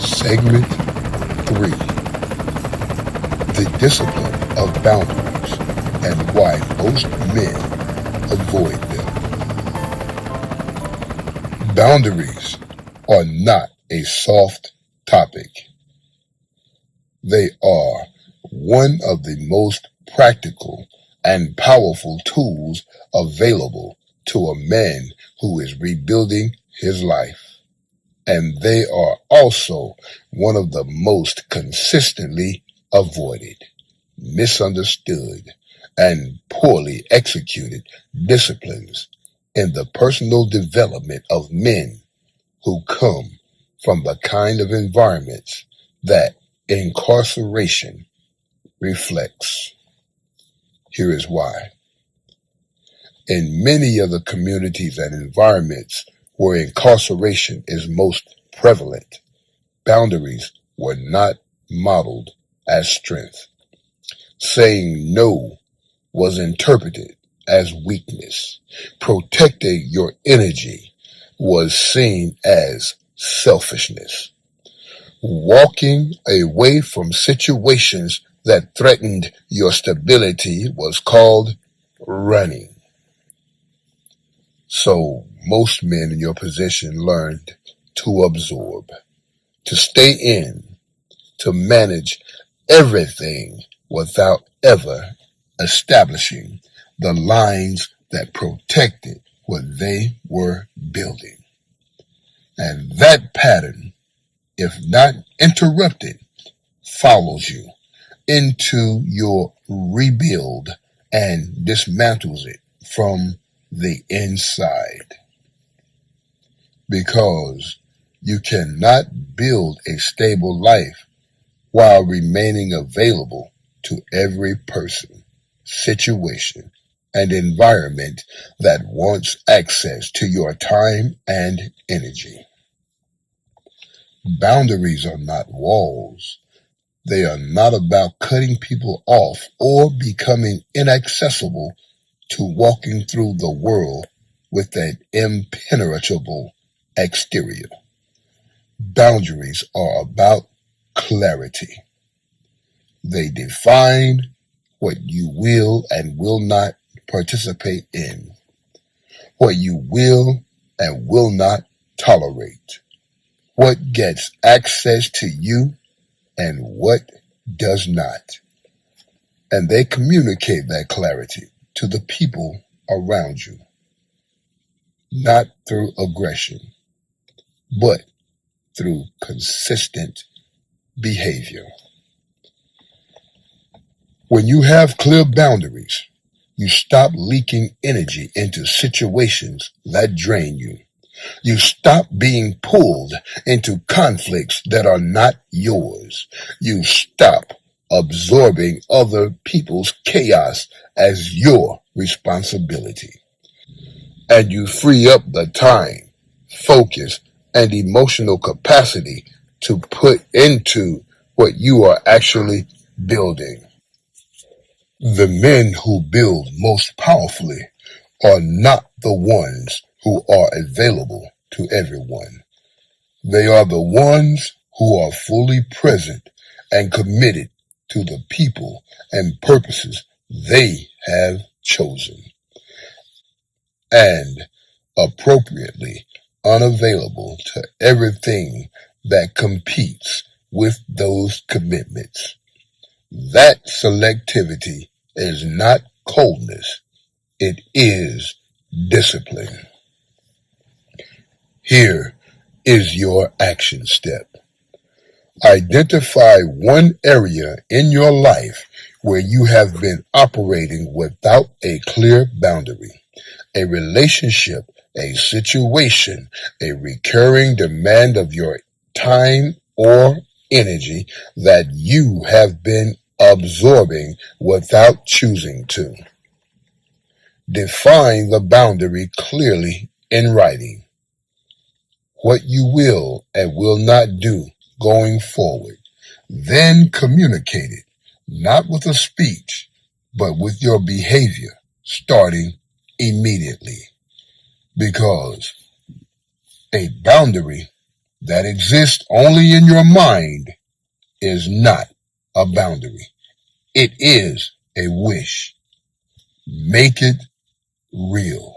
Segment 3: The Discipline of Boundaries and Why Most Men Avoid Them. Boundaries are not a soft topic. They are one of the most practical and powerful tools available to a man who is rebuilding his life. And they are also one of the most consistently avoided, misunderstood, and poorly executed disciplines in the personal development of men who come from the kind of environments that incarceration reflects. Here is why. In many of the communities and environments where incarceration is most prevalent, boundaries were not modeled as strength. Saying no was interpreted as weakness. Protecting your energy was seen as selfishness. Walking away from situations that threatened your stability was called running. So most men in your position learned to absorb, to stay in, to manage everything without ever establishing the lines that protected what they were building. And that pattern, if not interrupted, follows you into your rebuild and dismantles it from the inside. Because you cannot build a stable life while remaining available to every person, situation, and environment that wants access to your time and energy. Boundaries are not walls. They are not about cutting people off or becoming inaccessible to walking through the world with an impenetrable exterior. Boundaries are about clarity. They define what you will and will not participate in, what you will and will not tolerate, what gets access to you and what does not. And they communicate that clarity to the people around you, not through aggression, but through consistent behavior. When you have clear boundaries, you stop leaking energy into situations that drain you. You stop being pulled into conflicts that are not yours. You stop absorbing other people's chaos as your responsibility. And you free up the time, focus, and emotional capacity to put into what you are actually building. The men who build most powerfully are not the ones who are available to everyone. They are the ones who are fully present and committed to the people and purposes they have chosen, and appropriately unavailable to everything that competes with those commitments. That selectivity is not coldness, it is discipline. Here is your action step. Identify one area in your life where you have been operating without a clear boundary. A relationship, a situation, a recurring demand of your time or energy that you have been absorbing without choosing to. Define the boundary clearly in writing. What you will and will not do going forward. Then communicate it, not with a speech, but with your behavior, starting immediately. Because a boundary that exists only in your mind is not a boundary. It is a wish. Make it real.